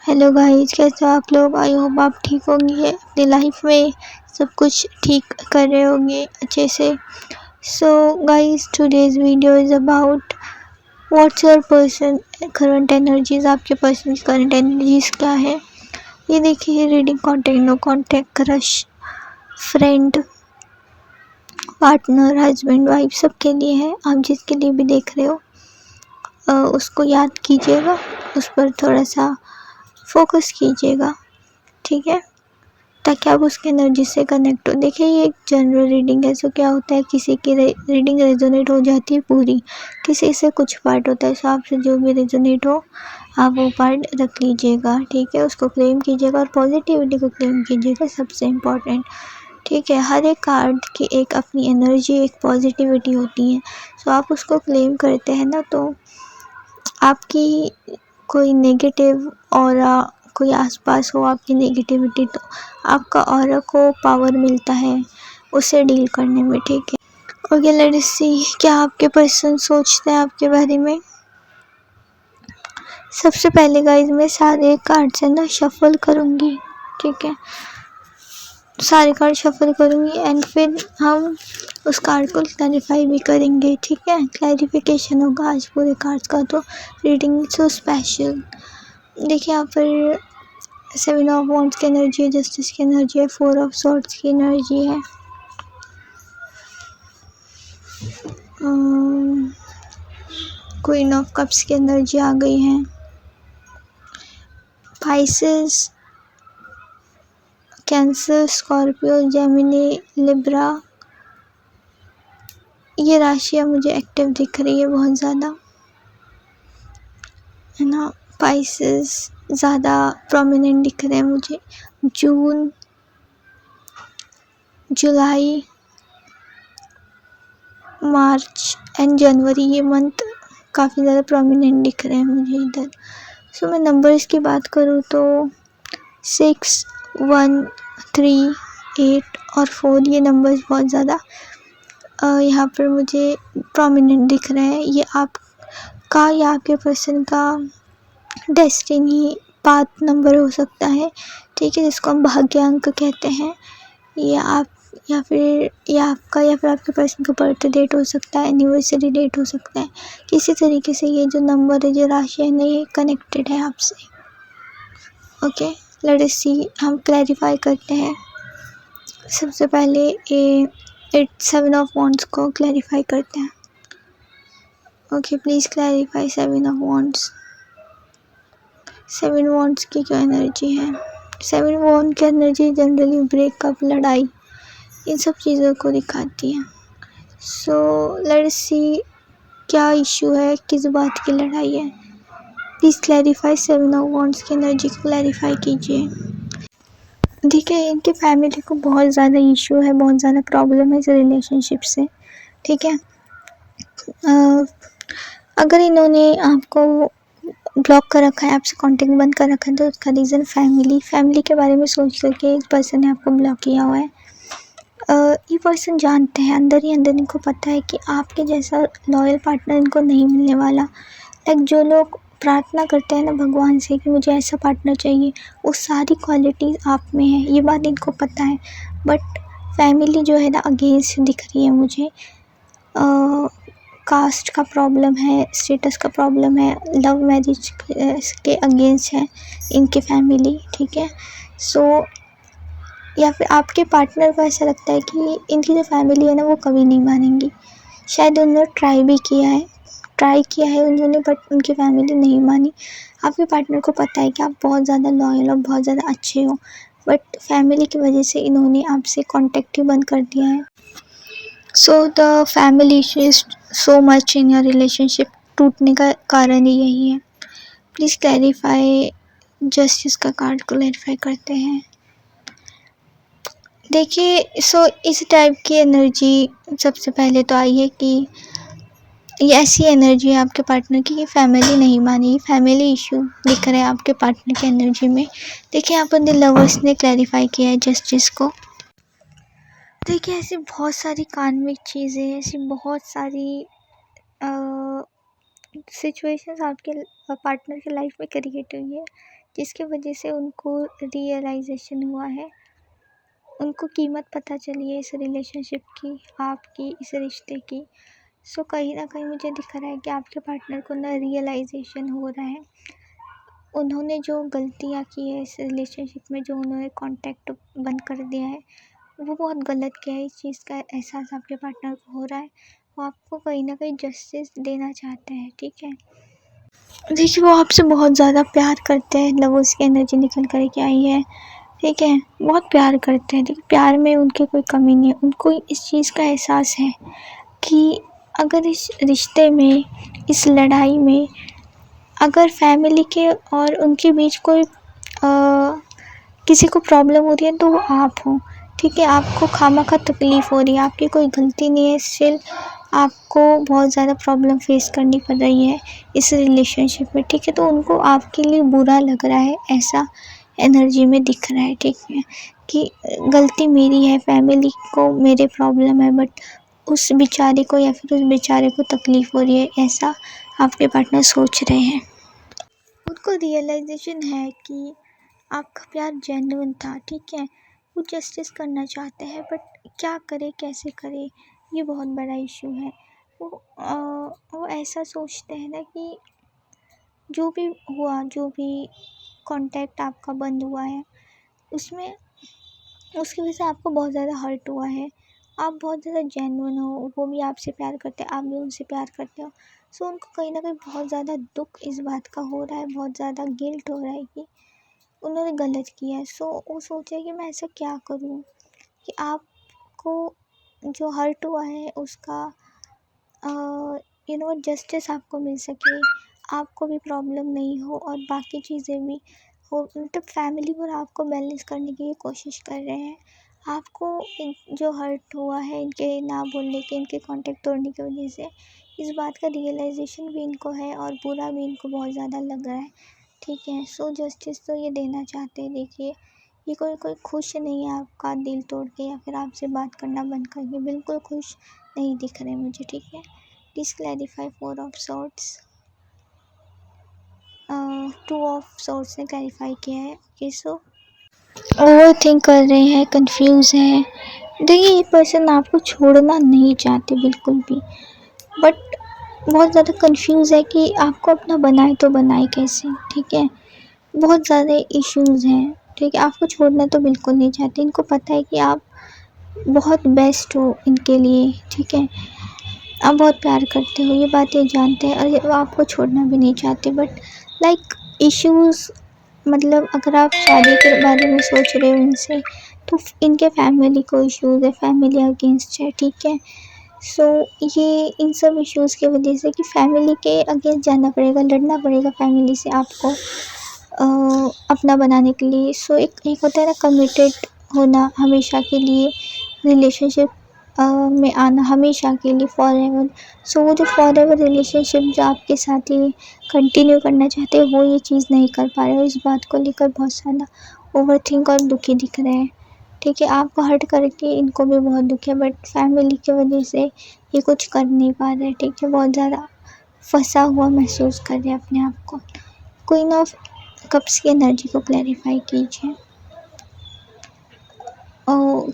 Hello guys, कैसे हो आप लोग। आई होप आप ठीक होंगे, अपनी लाइफ में सब कुछ ठीक कर रहे होंगे अच्छे से। So guys, today's video is about what's your person current energies. आपके पर्सन की करंट एनर्जीज क्या है। ये देखिए, reading, contact, no contact, crush, friend, partner, husband, wife, सबके लिए है। आप जिसके लिए भी देख रहे हो उसको याद कीजिएगा, उस पर थोड़ा सा फोकस कीजिएगा, ठीक है, ताकि आप उसके एनर्जी से कनेक्ट हो। देखिए, ये एक जनरल रीडिंग है। सो क्या होता है, किसी की रीडिंग रेजोनेट हो जाती है पूरी, किसी से कुछ पार्ट होता है। सो आपसे जो भी रेजोनेट हो आप वो पार्ट रख लीजिएगा, ठीक है, उसको क्लेम कीजिएगा और पॉजिटिविटी को क्लेम कीजिएगा, सबसे इम्पोर्टेंट, ठीक है। हर एक कार्ड की एक अपनी एनर्जी, एक पॉजिटिविटी होती है। सो आप उसको क्लेम करते हैं ना, तो आपकी कोई नेगेटिव ऑरा कोई आसपास हो, आपकी नेगेटिविटी, तो आपका ऑरा को पावर मिलता है उसे डील करने में, ठीक है। ओके, लेट्स सी क्या आपके पर्सन सोचते हैं आपके बारे में। सबसे पहले गाइस, मैं सारे कार्ड्स है ना शफल करूँगी, ठीक है, सारे कार्ड शफल करूँगी एंड फिर हम उस कार्ड को क्लैरिफाई भी करेंगे, ठीक है। क्लैरिफिकेशन होगा आज पूरे कार्ड्स का, तो रीडिंग सो स्पेशल। देखिए, यहाँ पर 7 ऑफ वॉन्ड्स की एनर्जी है, जस्टिस की एनर्जी है, 4 ऑफ सॉर्ड्स की एनर्जी है, क्वीन ऑफ कप्स की एनर्जी आ गई है, Pisces, cancer, Scorpio, Gemini, Libra, ये राशियाँ मुझे एक्टिव दिख रही है बहुत ज़्यादा, है ना। पाइसेस ज़्यादा प्रोमिनेंट दिख रहे हैं मुझे। जून, जुलाई, मार्च एंड जनवरी, ये मंथ काफ़ी ज़्यादा प्रोमिनेंट दिख रहे हैं मुझे इधर। सो मैं नंबर्स की बात करूँ तो 6, 1, 3, 8 और 4, ये नंबर्स बहुत ज़्यादा यहाँ पर मुझे प्रोमिनेंट दिख रहे हैं। ये आपका या आपके पर्सन का डेस्टिनी पाथ नंबर हो सकता है, ठीक है, जिसको हम भाग्यांक कहते हैं। ये आप या फिर ये आपका या फिर आपके पर्सन का बर्थ डेट हो सकता है, एनिवर्सरी डेट हो सकता है। किसी तरीके से ये जो नंबर है, जो राशि है ना, ये कनेक्टेड है आपसे। ओके, लेट अस सी, हम क्लैरिफाई करते हैं। सबसे पहले ये 7 ऑफ वॉन्ड्स को क्लैरिफाई करते हैं। Okay, please clarify 7 of wands. 7 wands की क्या एनर्जी है। 7 वॉन्ड की एनर्जी जनरली ब्रेकअप, लड़ाई, इन सब चीज़ों को दिखाती है। सो लेट्स सी क्या इशू है, किस बात की लड़ाई है। प्लीज़ क्लैरिफाई 7 ऑफ वॉन्ड्स की एनर्जी को क्लैरिफाई कीजिए। देखिए, इनके फैमिली को बहुत ज़्यादा इशू है, बहुत ज़्यादा प्रॉब्लम है इस रिलेशनशिप से, ठीक है। अगर इन्होंने आपको ब्लॉक कर रखा है, आपसे कांटेक्ट बंद कर रखा है, तो उसका रीज़न फैमिली के बारे में सोच करके इस पर्सन ने आपको ब्लॉक किया हुआ है। ये पर्सन जानते हैं, अंदर ही अंदर इनको पता है कि आपके जैसा लॉयल पार्टनर इनको नहीं मिलने वाला। लाइक जो लोग प्रार्थना करते हैं ना भगवान से कि मुझे ऐसा पार्टनर चाहिए, वो सारी क्वालिटीज़ आप में है, ये बात इनको पता है। बट फैमिली जो है ना अगेंस्ट दिख रही है मुझे। कास्ट का प्रॉब्लम है, स्टेटस का प्रॉब्लम है, लव मैरिज के अगेंस्ट है इनके फैमिली, ठीक है। सो या फिर आपके पार्टनर को ऐसा लगता है कि इनकी जो फैमिली है ना वो कभी नहीं मानेंगी। शायद उन्होंने ट्राई किया है उन्होंने, बट उनकी फैमिली नहीं मानी। आपके पार्टनर को पता है कि आप बहुत ज़्यादा लॉयल और बहुत ज़्यादा अच्छे हो, बट फैमिली की वजह से इन्होंने आपसे कांटेक्ट ही बंद कर दिया है। So the family issue is so much in your relationship. टूटने का कारण ही यही है। प्लीज़ क्लैरिफाई, जस्टिस का कार्ड क्लैरिफाई करते हैं। देखिए, सो इस टाइप की एनर्जी सबसे पहले तो आई है कि ये ऐसी एनर्जी है आपके पार्टनर की कि फैमिली नहीं मानी, फैमिली इशू दिख रहा है आपके पार्टनर की एनर्जी में। देखिए, यहाँ पर द लवर्स ने क्लैरिफाई किया है जस्टिस को। देखिए, ऐसी बहुत सारी कार्मिक चीज़ें, ऐसी बहुत सारी सिचुएशंस आपके पार्टनर की लाइफ में क्रिएट हुई है जिसकी वजह से उनको रियलाइजेशन हुआ है, उनको कीमत पता चली है इस रिलेशनशिप की, आपकी, इस रिश्ते की। सो कहीं ना कहीं मुझे दिख रहा है कि आपके पार्टनर को ना रियलाइजेशन हो रहा है। उन्होंने जो गलतियाँ की है इस रिलेशनशिप में, जो उन्होंने कांटेक्ट बंद कर दिया है, वो बहुत गलत किया है। इस चीज़ का एहसास आपके पार्टनर को हो रहा है। वो आपको कहीं ना कहीं जस्टिस देना चाहते हैं, ठीक है। देखिए, वो आपसे बहुत ज़्यादा प्यार करते हैं, मतलब उसकी एनर्जी निकल कर के आई है, ठीक है। बहुत प्यार करते हैं, देखिए प्यार में उनकी कोई कमी नहीं है। उनको इस चीज़ का एहसास है कि अगर इस रिश्ते में, इस लड़ाई में, अगर फैमिली के और उनके बीच कोई किसी को प्रॉब्लम हो रही है तो वो आप हो, ठीक है। आपको खामखा तकलीफ़ हो रही है, आपकी कोई गलती नहीं है, स्टिल आपको बहुत ज़्यादा प्रॉब्लम फेस करनी पड़ रही है इस रिलेशनशिप में, ठीक है। तो उनको आपके लिए बुरा लग रहा है, ऐसा एनर्जी में दिख रहा है, ठीक है, कि गलती मेरी है, फैमिली को मेरे प्रॉब्लम है, बट उस बेचारे को या फिर उस बेचारे को तकलीफ़ हो रही है, ऐसा आपके पार्टनर सोच रहे हैं। उनको रियलाइजेशन है कि आपका प्यार जेन्युइन था, ठीक है। वो जस्टिस करना चाहते हैं, बट क्या करे, कैसे करे, ये बहुत बड़ा इशू है। वो ऐसा सोचते हैं ना कि जो भी हुआ, जो भी कांटेक्ट आपका बंद हुआ है, उसमें उसकी वजह से आपको बहुत ज़्यादा हर्ट हुआ है। आप बहुत ज़्यादा जेन्युइन हो, वो भी आपसे प्यार करते हैं, आप भी उनसे प्यार करते हो। सो उनको कहीं ना कहीं बहुत ज़्यादा दुख इस बात का हो रहा है, बहुत ज़्यादा गिल्ट हो रहा है कि उन्होंने गलत किया है। सो वो सोचे कि मैं ऐसा क्या करूं कि आपको जो हर्ट हुआ है उसका जस्टिस आपको मिल सके, आपको भी प्रॉब्लम नहीं हो और बाकी चीज़ें भी हो। मतलब फैमिली और आपको बैलेंस करने की कोशिश कर रहे हैं। आपको जो हर्ट हुआ है इनके ना बोलने के, इनके कांटेक्ट तोड़ने की वजह से, इस बात का रियलाइजेशन भी इनको है और बुरा भी इनको बहुत ज़्यादा लग रहा है, ठीक है। सो जस्टिस तो ये देना चाहते हैं। देखिए, ये कोई कोई खुश नहीं है आपका दिल तोड़ के या फिर आपसे बात करना बंद करके, बिल्कुल खुश नहीं दिख रहे मुझे, ठीक है। Please clarify 4 of sorts, 2 of sorts ने क्लैरिफाई किया है। ओके, सो ओवर थिंक कर रहे हैं, कंफ्यूज हैं। देखिए, ये पर्सन आपको छोड़ना नहीं चाहते बिल्कुल भी, बट बहुत ज़्यादा कंफ्यूज है कि आपको अपना बनाए तो बनाए कैसे, ठीक है। बहुत ज़्यादा इश्यूज़ हैं, ठीक है। आपको छोड़ना तो बिल्कुल नहीं चाहते, इनको पता है कि आप बहुत बेस्ट हो इनके लिए, ठीक है। आप बहुत प्यार करते हो, ये बातें जानते हैं और आपको छोड़ना भी नहीं चाहते, बट लाइक इश्यूज़, मतलब अगर आप शादी के बारे में सोच रहे हो इनसे, तो इनके फैमिली को इश्यूज़ है, फैमिली अगेंस्ट है, ठीक है। सो ये इन सब इश्यूज़ की वजह से कि फैमिली के अगेंस्ट जाना पड़ेगा, लड़ना पड़ेगा फैमिली से आपको अपना बनाने के लिए। सो एक होता है ना कमिटेड होना हमेशा के लिए, रिलेशनशिप में आना हमेशा के लिए, फॉरएवर। सो वो जो फॉरएवर रिलेशनशिप जो आपके साथ ही कंटिन्यू करना चाहते हैं, वो ये चीज़ नहीं कर पा रहे हो। इस बात को लेकर बहुत ज़्यादा ओवरथिंक और दुखी दिख रहे हैं, ठीक है। आपको हर्ट करके इनको भी बहुत दुख है, बट फैमिली की वजह से ये कुछ कर नहीं पा रहे, ठीक है। बहुत ज़्यादा फंसा हुआ महसूस कर रहे हैं अपने आप को। क्वीन ऑफ कप्स की एनर्जी को क्लैरिफाई कीजिए।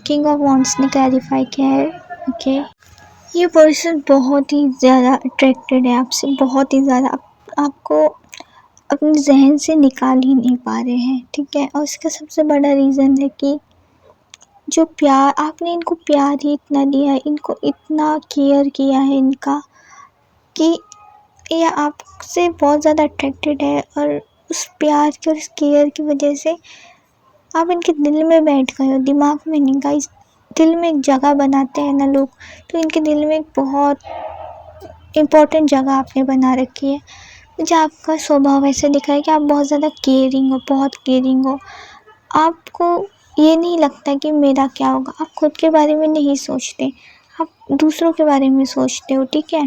किंग ऑफ वॉन्ड्स ने क्लैरिफाई किया है, ओके। ये पर्सन बहुत ही ज़्यादा अट्रैक्टेड है आपसे, बहुत ही ज़्यादा। आपको अपने जहन से निकाल ही नहीं पा रहे हैं, ठीक है। और इसका सबसे बड़ा रीज़न है कि जो प्यार आपने इनको प्यार ही इतना दिया है, इनको इतना केयर किया है इनका, कि ये आपसे बहुत ज़्यादा अट्रैक्टेड है। और उस प्यार की और उस केयर की वजह से आप इनके दिल में बैठ गए हो, दिमाग में नहीं। गाइस, दिल में एक जगह बनाते हैं ना लोग, तो इनके दिल में एक बहुत इम्पोर्टेंट जगह आपने बना रखी है। मुझे आपका स्वभाव ऐसे दिखा है कि आप बहुत ज़्यादा केयरिंग हो, बहुत केयरिंग हो। आपको ये नहीं लगता कि मेरा क्या होगा, आप खुद के बारे में नहीं सोचते, आप दूसरों के बारे में सोचते हो, ठीक है।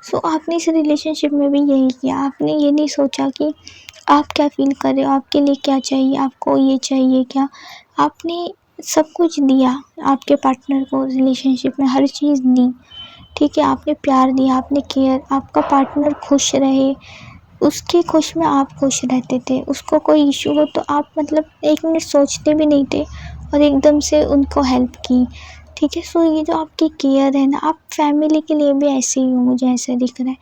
सो आपने इस रिलेशनशिप में भी यही किया, आपने ये नहीं सोचा कि आप क्या फील कर रहे हो, आपके लिए क्या चाहिए, आपको ये चाहिए क्या। आपने सब कुछ दिया आपके पार्टनर को, रिलेशनशिप में हर चीज़ दी, ठीक है। आपने प्यार दिया, आपने केयर, आपका पार्टनर खुश रहे, उसकी खुश में आप खुश रहते थे। उसको कोई इशू हो तो आप मतलब 1 मिनट सोचते भी नहीं थे और एकदम से उनको हेल्प की, ठीक है। सो ये जो आपकी केयर है ना, आप फैमिली के लिए भी ऐसे ही हो, मुझे ऐसा दिख रहा है।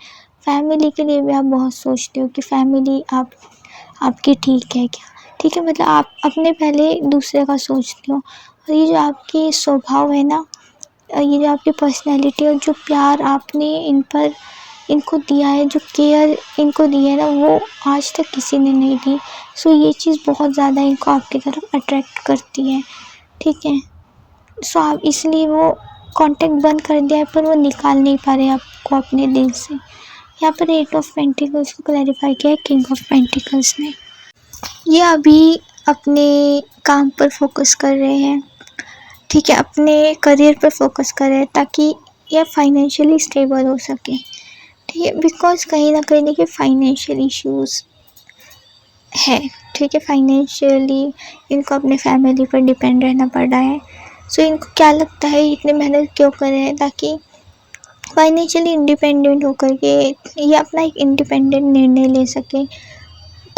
फैमिली के लिए भी आप बहुत सोचते हो कि फैमिली आपकी ठीक है क्या, ठीक है। मतलब आप अपने पहले दूसरे का सोचते हो। और ये जो आपकी स्वभाव है ना, ये जो आपकी पर्सनैलिटी और जो प्यार आपने इनको दिया है, जो केयर इनको दी है ना, वो आज तक किसी ने नहीं दी। सो ये चीज़ बहुत ज़्यादा इनको आपकी तरफ अट्रैक्ट करती है, ठीक है। सो आप इसलिए वो कांटेक्ट बंद कर दिया है, पर वो निकाल नहीं पा रहे आपको अपने दिल से। यहाँ पर 8 ऑफ पेंटिकल्स को क्लैरिफाई किया है किंग ऑफ पेंटिकल्स ने। ये अभी अपने काम पर फोकस कर रहे हैं, ठीक है, अपने करियर पर फोकस कर रहे हैं ताकि यह फाइनेंशियली स्टेबल हो सके, ठीक है। बिकॉज कहीं ना कहीं देखिए फाइनेंशियल इश्यूज़ है, ठीक है। फाइनेंशियली इनको अपने फैमिली पर डिपेंड रहना पड़ रहा है। सो इनको क्या लगता है इतनी मेहनत क्यों कर रहे हैं, ताकि फाइनेंशियली इंडिपेंडेंट होकर के ये अपना एक इंडिपेंडेंट निर्णय ले सके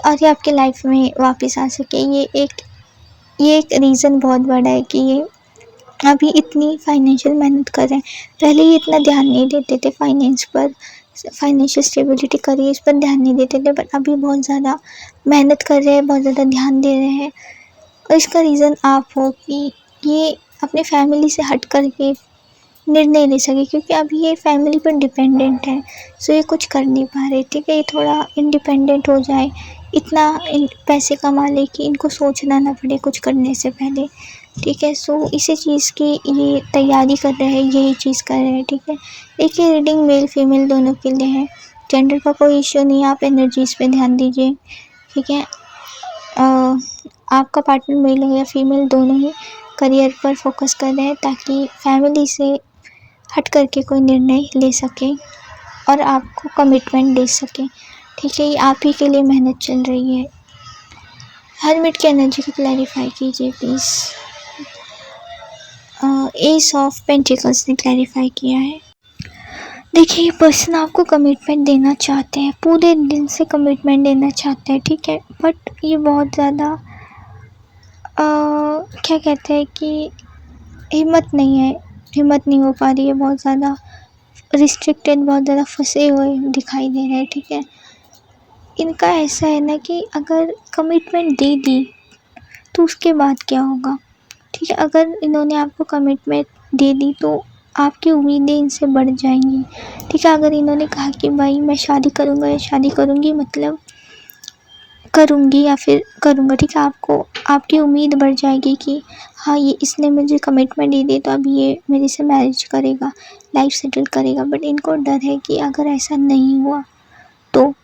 और ये आपके लाइफ में वापस आ सके। ये एक रीज़न बहुत बड़ा है कि ये अभी इतनी फाइनेंशियल मेहनत कर रहे हैं। पहले ये इतना ध्यान नहीं देते थे फाइनेंस पर, फाइनेंशियल स्टेबिलिटी करियर इस पर ध्यान नहीं देते थे, बट अभी बहुत ज़्यादा मेहनत कर रहे हैं, बहुत ज़्यादा ध्यान दे रहे हैं। और इसका रीज़न आप हो कि ये अपने फैमिली से हट कर के निर्णय ले सके, क्योंकि अभी ये फैमिली पर डिपेंडेंट है। सो ये कुछ कर नहीं पा रहे, ठीक है। ये थोड़ा इंडिपेंडेंट हो जाए, इतना पैसे कमा ले कि इनको सोचना ना पड़े कुछ करने से पहले, ठीक है। सो इसी चीज़ की ये तैयारी कर रहे हैं, यही चीज़ कर रहे हैं, ठीक है। एक ही रीडिंग मेल फीमेल दोनों के लिए है, जेंडर का कोई इश्यू नहीं है। आप एनर्जीज़ पे ध्यान दीजिए, ठीक है। आपका पार्टनर मेल हो या फीमेल, दोनों ही करियर पर फोकस कर रहे हैं ताकि फैमिली से हट करके कोई निर्णय ले सके और आपको कमिटमेंट दे सके, ठीक है। ये आप ही के लिए मेहनत चल रही है। हर्मिट की एनर्जी को क्लैरिफाई कीजिए प्लीज़। एस ऑफ पेंटिकल्स ने क्लैरिफाई किया है। देखिए ये पर्सन आपको कमिटमेंट देना चाहते हैं, पूरे दिल से कमिटमेंट देना चाहते हैं, ठीक है। बट ये बहुत ज़्यादा क्या कहते हैं कि हिम्मत नहीं हो पा रही है, बहुत ज़्यादा रिस्ट्रिक्टेड, बहुत ज़्यादा फंसे हुए दिखाई दे रहे हैं, ठीक है। इनका ऐसा है ना कि अगर कमिटमेंट दे दी तो उसके बाद क्या होगा, ठीक है। अगर इन्होंने आपको कमिटमेंट दे दी तो आपकी उम्मीदें इनसे बढ़ जाएंगी, ठीक है। अगर इन्होंने कहा कि भाई मैं शादी करूँगा या शादी करूँगी, मतलब करूँगी या फिर करूँगा, ठीक है, आपकी उम्मीद बढ़ जाएगी कि हाँ ये इसने मुझे कमिटमेंट दे दी तो अब ये मेरे से मैरिज करेगा, लाइफ सेटल करेगा। बट इनको डर है कि अगर ऐसा नहीं हुआ तो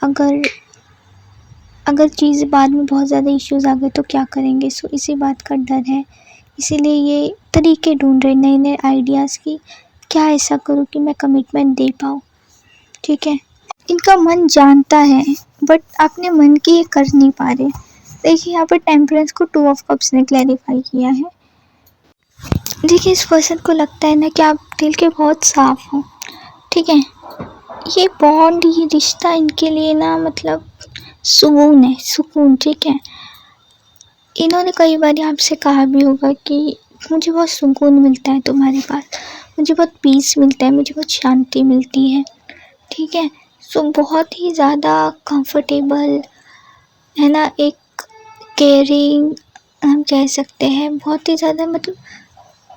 अगर चीज़ बाद में बहुत ज़्यादा इश्यूज़ आ गए तो क्या करेंगे। सो इसी बात का डर है, इसीलिए ये तरीके ढूंढ रहे नए नए आइडियाज़ की क्या ऐसा करूँ कि मैं कमिटमेंट दे पाऊँ, ठीक है। इनका मन जानता है बट अपने मन की ये कर नहीं पा रहे। देखिए यहाँ पर टेम्परेंस को 2 ऑफ कप्स ने क्लैरिफाई किया है। देखिए इस पर्सन को लगता है ना कि आप दिल के बहुत साफ हो, ठीक है। ये बॉन्ड, ये रिश्ता इनके लिए ना मतलब सुकून है, सुकून, ठीक है। इन्होंने कई बार आपसे कहा भी होगा कि मुझे बहुत सुकून मिलता है तुम्हारे पास, मुझे बहुत पीस मिलता है, मुझे बहुत शांति मिलती है, ठीक है। सो बहुत ही ज़्यादा कंफर्टेबल है ना, एक केयरिंग हम कह सकते हैं, बहुत ही ज़्यादा मतलब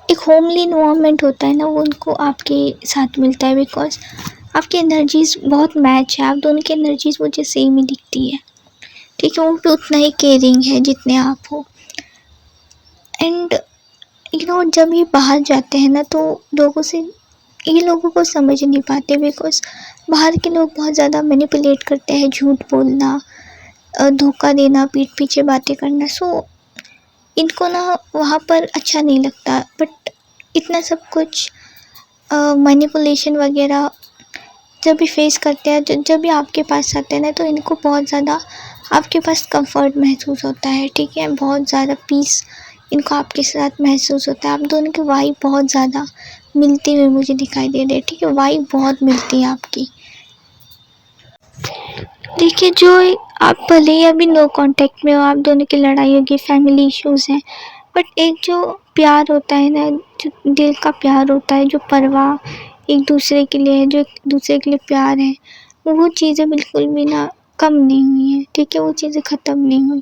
एक होमली इन्वायरमेंट होता है ना, वो उनको आपके साथ मिलता है। बिकॉज आपकी एनर्जीज़ बहुत मैच है, आप दोनों की एनर्जीज़ मुझे सेम ही दिखती है, ठीक है। वो भी उतना ही केयरिंग है जितने आप हो। एंड जब ये बाहर जाते हैं ना तो लोगों को समझ नहीं पाते, बिकॉज बाहर के लोग बहुत ज़्यादा मैनिपुलेट करते हैं, झूठ बोलना, धोखा देना, पीठ पीछे बातें करना। सो इनको ना वहाँ पर अच्छा नहीं लगता। बट इतना सब कुछ मैनिपुलेशन वगैरह जब भी फेस करते हैं, जब भी आपके पास आते हैं ना, तो इनको बहुत ज़्यादा आपके पास कंफर्ट महसूस होता है, ठीक है। बहुत ज़्यादा पीस इनको आपके साथ महसूस होता है। आप दोनों की वाइब बहुत ज़्यादा मिलती हुई मुझे दिखाई दे रही है, ठीक है। वाइब बहुत मिलती है आपकी। देखिए, जो आप भले ही अभी नो कांटेक्ट में हो, आप दोनों की लड़ाई होगी, फैमिली इश्यूज़ हैं, बट एक जो प्यार होता है ना, जो दिल का प्यार होता है, जो परवाह एक दूसरे के लिए है, जो एक दूसरे के लिए प्यार है, वो चीज़ें बिल्कुल भी ना कम नहीं हुई हैं, ठीक है? वो चीज़ें ख़त्म नहीं हुई।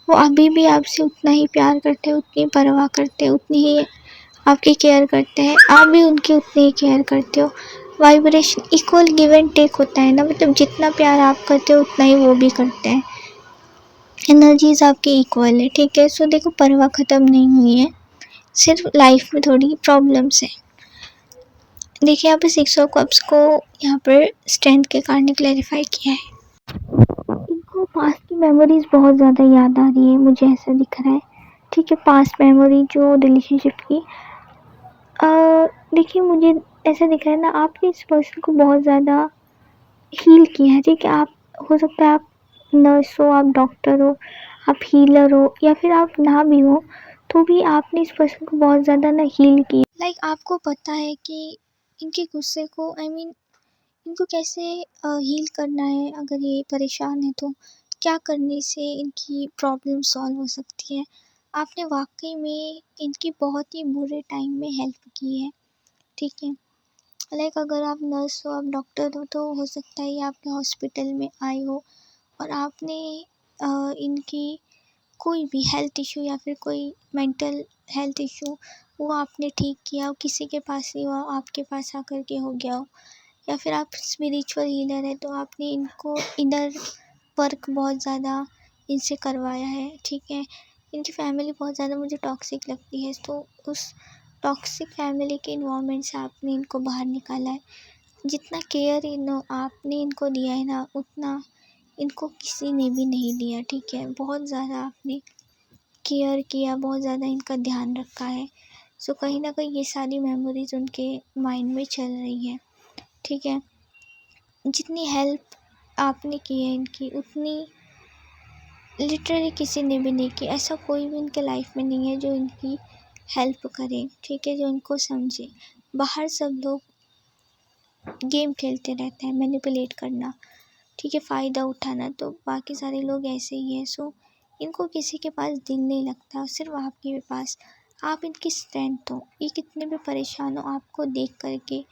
वो अभी भी आपसे उतना ही प्यार करते हैं, उतनी परवाह करते हैं, उतनी ही आपकी केयर करते हैं, आप भी उनकी उतनी ही केयर करते हो। Vibration equal give and take होता है ना, मतलब जितना प्यार आप करते हो उतना ही वो भी करते हैं। एनर्जीज आपकी इक्वल है, ठीक है? सो देखो, परवाह ख़त्म नहीं हुई है, सिर्फ लाइफ में थोड़ी प्रॉब्लम्स है। देखिए, यहाँ पे 6 ऑफ कप्स को यहाँ पर स्ट्रेंथ के कारण क्लैरिफाई किया है। इनको पास्ट की मेमोरीज बहुत ज़्यादा याद आ रही है, मुझे ऐसा दिख रहा है, ठीक है? पास्ट मेमोरी जो रिलेशनशिप की, देखिए मुझे ऐसा दिख रहा है ना, आपने इस पर्सन को बहुत ज़्यादा हील किया है, ठीक है? आप, हो सकता है आप नर्स हो, आप डॉक्टर हो, आप हीलर हो, या फिर आप ना भी हो, तो भी आपने इस पर्सन को बहुत ज़्यादा ना हील किया। लाइक आपको पता है कि इनके गुस्से को, आई मीन इनको कैसे हील करना है। अगर ये परेशान है तो क्या करने से इनकी प्रॉब्लम सॉल्व हो सकती है। आपने वाकई में इनकी बहुत ही बुरे टाइम में हेल्प की है, ठीक है? लाइक अगर आप नर्स हो, आप डॉक्टर हो, तो हो सकता है ये आपके हॉस्पिटल में आए हो और आपने इनकी कोई भी हेल्थ इशू या फिर कोई मेंटल हेल्थ इशू वो आपने ठीक किया हो, किसी के पास नहीं हुआ, आपके पास आकर के हो गया हो। या फिर आप स्पिरिचुअल हीलर है, तो आपने इनको इनर वर्क बहुत ज़्यादा इनसे करवाया है, ठीक है? इनकी फैमिली बहुत ज़्यादा मुझे टॉक्सिक लगती है, तो उस टॉक्सिक फैमिली के इन्वायरमेंट से आपने इनको बाहर निकाला है। जितना केयर आपने इनको दिया है ना, उतना इनको किसी ने भी नहीं दिया, ठीक है? बहुत ज़्यादा आपने केयर किया, बहुत ज़्यादा इनका ध्यान रखा है। सो कहीं ना कहीं ये सारी मेमोरीज उनके माइंड में चल रही है, ठीक है? जितनी हेल्प आपने की है इनकी, उतनी लिटरली किसी ने भी नहीं की। ऐसा कोई भी इनके लाइफ में नहीं है जो इनकी हेल्प करे, ठीक है? जो इनको समझे। बाहर सब लोग गेम खेलते रहते हैं, मैनिपुलेट करना, ठीक है? फ़ायदा उठाना, तो बाकी सारे लोग ऐसे ही हैं। सो इनको किसी के पास दिल नहीं लगता, सिर्फ आपके पास। आप इनकी स्ट्रेंथ हो, ये कितने भी परेशान हो, आपको देख करके,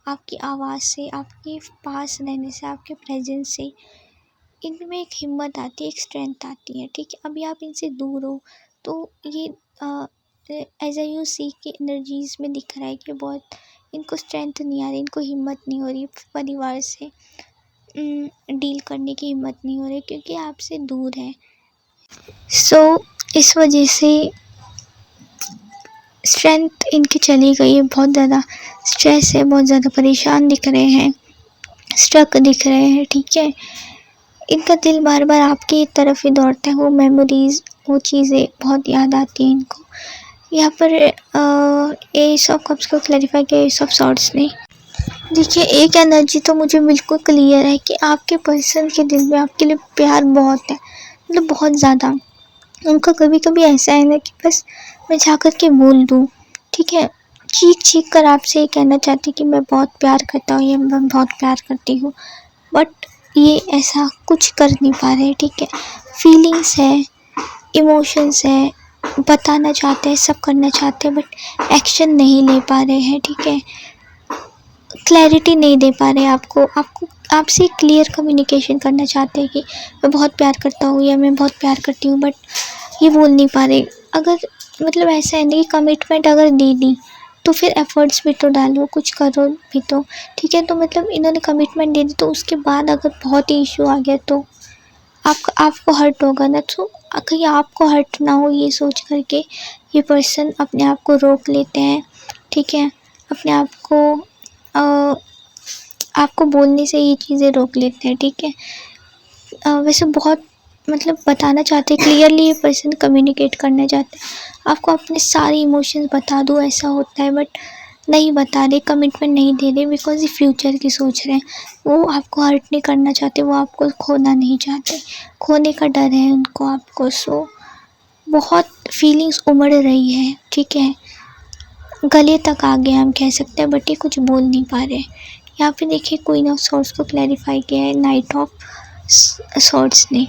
आपकी आवाज़ से, आपके पास रहने से, आपके प्रेजेंस से इनमें एक हिम्मत आती है, एक स्ट्रेंथ आती है, ठीक है? अभी आप इनसे दूर हो, तो ये एज यू सी की एनर्जीज़ में दिख रहा है कि बहुत इनको स्ट्रेंथ नहीं आ रही, इनको हिम्मत नहीं हो रही, परिवार से डील करने की हिम्मत नहीं हो रही, क्योंकि आपसे दूर है। सो इस वजह से स्ट्रेंथ इनकी चली गई है, बहुत ज़्यादा स्ट्रेस है, बहुत ज़्यादा परेशान दिख रहे हैं, स्ट्रक दिख रहे हैं, ठीक है? इनका दिल बार बार आपकी तरफ ही दौड़ता है, वो मेमोरीज़, वो चीज़ें बहुत याद आती हैं इनको। यहाँ पर एस ऑफ कप्स को क्लैरिफाई किया एस ऑफ सॉर्ड्स ने। देखिए, एक एनर्जी तो मुझे बिल्कुल क्लियर है कि आपके पर्सन के दिल में आपके लिए प्यार बहुत है, मतलब बहुत ज़्यादा। उनका कभी कभी ऐसा है ना कि बस मैं जा कर के बोल दूँ, ठीक है? चीख चीख कर आपसे ये कहना चाहती कि मैं बहुत प्यार करता हूँ या मैं बहुत प्यार करती हूँ, बट ये ऐसा कुछ कर नहीं पा रहे, ठीक है? फीलिंग्स है, इमोशंस है, बताना चाहते हैं, सब करना चाहते हैं, बट एक्शन नहीं ले पा रहे हैं, ठीक है? क्लैरिटी नहीं दे पा रहे आपको आपसे क्लियर कम्युनिकेशन करना चाहते हैं कि मैं बहुत प्यार करता हूँ या मैं बहुत प्यार करती हूँ, बट ये बोल नहीं पा रहे। अगर मतलब ऐसा है ना कि कमिटमेंट अगर दे दी तो फिर एफर्ट्स भी तो डालो, कुछ करो भी तो, ठीक है? तो मतलब इन्होंने कमिटमेंट दे दी, तो उसके बाद अगर बहुत ही इशू आ गया तो आपको हर्ट होगा ना। तो कहीं आपको हर्ट ना हो, ये सोच करके ये पर्सन अपने आप को रोक लेते हैं, ठीक है? अपने आप को आपको बोलने से ये चीज़ें रोक लेते हैं, ठीक है? वैसे बहुत मतलब बताना चाहते हैं क्लियरली, ये पर्सन कम्युनिकेट करना चाहते हैं, आपको अपने सारे इमोशंस बता दो, ऐसा होता है, बट नहीं बता रहे, कमिटमेंट नहीं दे रहे, बिकॉज ये फ्यूचर की सोच रहे हैं। वो आपको हर्ट नहीं करना चाहते, वो आपको खोना नहीं चाहते, खोने का डर है उनको आपको। सो बहुत फीलिंग्स उमड़ रही है, ठीक है? गले तक आ गए हम कह सकते हैं, बट ये कुछ बोल नहीं पा रहे। यहाँ पे देखिए क्वीन ऑफ सॉर्ड्स को क्लैरिफाई किया है नाइट ऑफ सॉर्ट्स ने।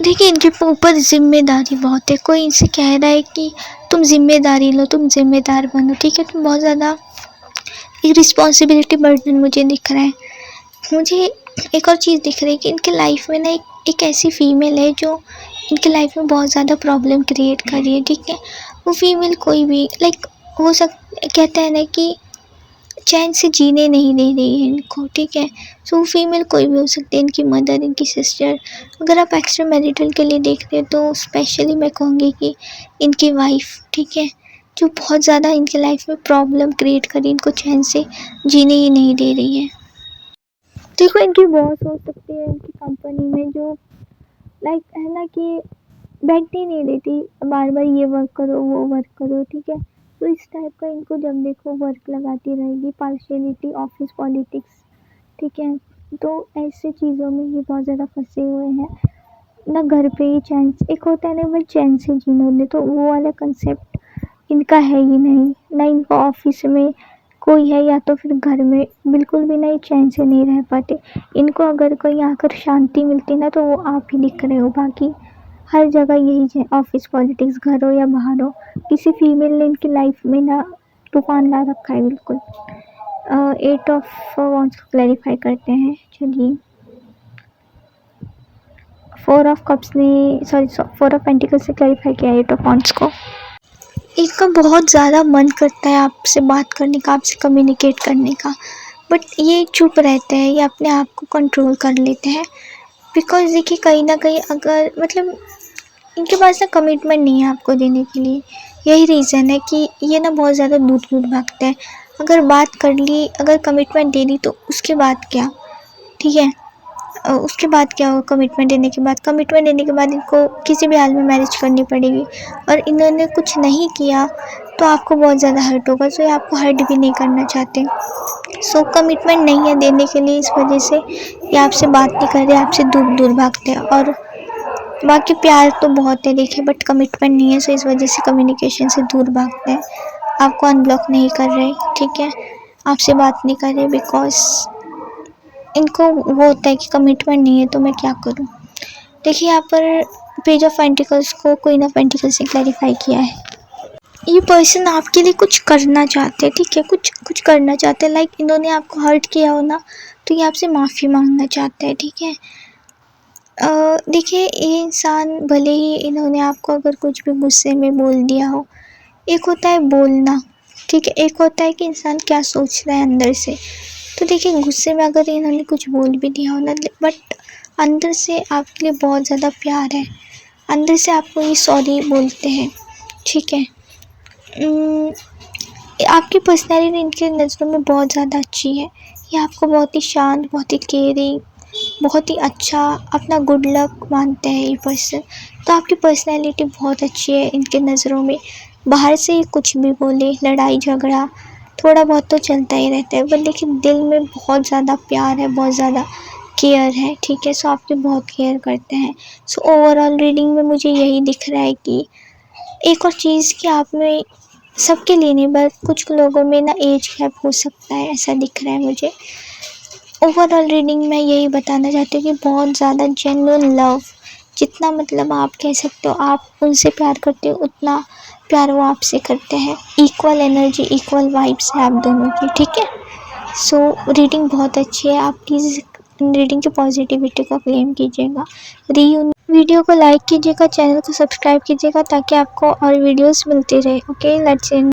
देखिए इनके ऊपर जिम्मेदारी बहुत है। कोई इनसे कह रहा है कि तुम जिम्मेदारी लो, तुम जिम्मेदार बनो, ठीक है। तुम बहुत ज़्यादा एक रिस्पॉन्सिबिलिटी बर्डन मुझे दिख रहा है। मुझे एक और चीज़ दिख रही है कि इनके लाइफ में ना एक ऐसी फीमेल है जो इनके लाइफ में बहुत ज़्यादा प्रॉब्लम क्रिएट कर रही है, ठीक है। वो फीमेल कोई भी लाइक हो कहते हैं ना कि चैन से जीने नहीं दे रही है इनको, ठीक है। सो वो फीमेल कोई भी हो सकती है, इनकी मदर, इनकी सिस्टर। अगर आप एक्स्ट्रा मैरिटल के लिए देख रहे हो तो स्पेशली मैं कहूँगी कि इनकी वाइफ, ठीक है, जो बहुत ज़्यादा इनके लाइफ में प्रॉब्लम क्रिएट करी, इनको चैन से जीने ही नहीं दे रही है। देखो इनकी बॉस हो सकती है इनकी कंपनी में, जो लाइक है ना कि बैठने नहीं देती, बार बार ये वर्क करो वो वर्क करो, ठीक है। तो इस टाइप का इनको जब देखो वर्क लगाती रहेगी, पार्शियलिटी, ऑफिस पॉलिटिक्स, ठीक है। तो ऐसे चीज़ों में ये बहुत ज़्यादा फंसे हुए हैं ना। घर पे ही चैन, एक होता है ना भाई चैन से जीने दे, तो वो वाला कंसेप्ट इनका है ही नहीं ना। इनका ऑफिस में कोई है या तो फिर घर में बिल्कुल भी नहीं, चैन से नहीं रह पाते। इनको अगर कहीं आकर शांति मिलती ना तो वो आप ही दिख रहे हो, बाकी हर जगह यही है। ऑफिस पॉलिटिक्स, घर हो या बाहर हो, किसी फीमेल ने इनकी लाइफ में ना तूफान ला रखा है बिल्कुल। 8 ऑफ वॉन्ड्स को क्लैरिफाई करते हैं। चलिए 4 ऑफ कप्स ने 4 ऑफ पेंटिकल्स से क्लैरिफाई किया 8 ऑफ वॉन्ड्स को। इनका बहुत ज़्यादा मन करता है आपसे बात करने का, आपसे कम्युनिकेट करने का, बट ये चुप रहते हैं, ये अपने आप को कंट्रोल कर लेते हैं। बिकॉज देखिए कहीं ना कहीं अगर मतलब इनके पास ना कमिटमेंट नहीं है आपको देने के लिए। यही रीज़न है कि ये ना बहुत ज़्यादा दूर दूर भागते हैं। अगर बात कर ली, अगर कमिटमेंट दे दी तो उसके बाद क्या, ठीक है। उसके बाद क्या हो, कमिटमेंट देने के बाद इनको किसी भी हाल में मैरिज करनी पड़ेगी, और इन्होंने कुछ नहीं किया तो आपको बहुत ज़्यादा हर्ट होगा। सो ये आपको हर्ट भी नहीं करना चाहते। सो कमिटमेंट नहीं है देने के लिए, इस वजह से ये आपसे बात नहीं कर रहे, आपसे दूर दूर भागते हैं। और बाकी प्यार तो बहुत है देखिए, बट कमिटमेंट नहीं है, सो इस वजह से कम्युनिकेशन से दूर भागते हैं। आपको अनब्लॉक नहीं कर रहे, ठीक है, आपसे बात नहीं कर रहे, बिकॉज इनको वो होता है कि कमिटमेंट नहीं है तो मैं क्या करूं। देखिए यहाँ पर पेज ऑफ पेंटिकल्स को क्वीन ऑफ पेंटिकल्स से क्लैरिफाई किया है। ये पर्सन आपके लिए कुछ करना चाहते हैं, ठीक है, कुछ करना चाहते हैं। लाइक इन्होंने आपको हर्ट किया हो ना, तो ये आपसे माफ़ी मांगना चाहते हैं, ठीक है। देखिए ये इंसान भले ही इन्होंने आपको अगर कुछ भी गुस्से में बोल दिया हो, एक होता है बोलना, ठीक है, एक होता है कि इंसान क्या सोच रहा है अंदर से। तो देखिए गुस्से में अगर इन्होंने कुछ बोल भी दिया हो ना, बट अंदर से आपके लिए बहुत ज़्यादा प्यार है, अंदर से आपको ये सॉरी बोलते हैं, ठीक है। आपकी पर्सनैलिटी इनके नज़रों में बहुत ज़्यादा अच्छी है। ये आपको बहुत ही शांत, बहुत ही केयरिंग, बहुत ही अच्छा, अपना गुड लक मानते हैं ये पर्सन। तो आपकी पर्सनैलिटी बहुत अच्छी है इनके नज़रों में। बाहर से कुछ भी बोले, लड़ाई झगड़ा थोड़ा बहुत तो चलता ही रहता है, बट लेकिन दिल में बहुत ज़्यादा प्यार है, बहुत ज़्यादा केयर है, ठीक है। सो आपकी बहुत केयर करते हैं। सो ओवरऑल रीडिंग में मुझे यही दिख रहा है कि एक और चीज़ कि आप में सबके लिए नहीं, बट कुछ लोगों में ना एज गैप हो सकता है, ऐसा दिख रहा है मुझे। ओवरऑल रीडिंग में यही बताना चाहती हूँ कि बहुत ज़्यादा जेन्युइन लव, जितना मतलब आप कह सकते हो आप उनसे प्यार करते हो, उतना प्यार वो आपसे करते हैं। इक्वल एनर्जी, इक्वल वाइब्स है आप दोनों की, ठीक है। सो रीडिंग बहुत अच्छी है। आप प्लीज़ रीडिंग की पॉजिटिविटी को क्लेम कीजिएगा। वीडियो को लाइक कीजिएगा, चैनल को सब्सक्राइब कीजिएगा ताकि आपको और वीडियोस मिलती रहे। Okay, let's end.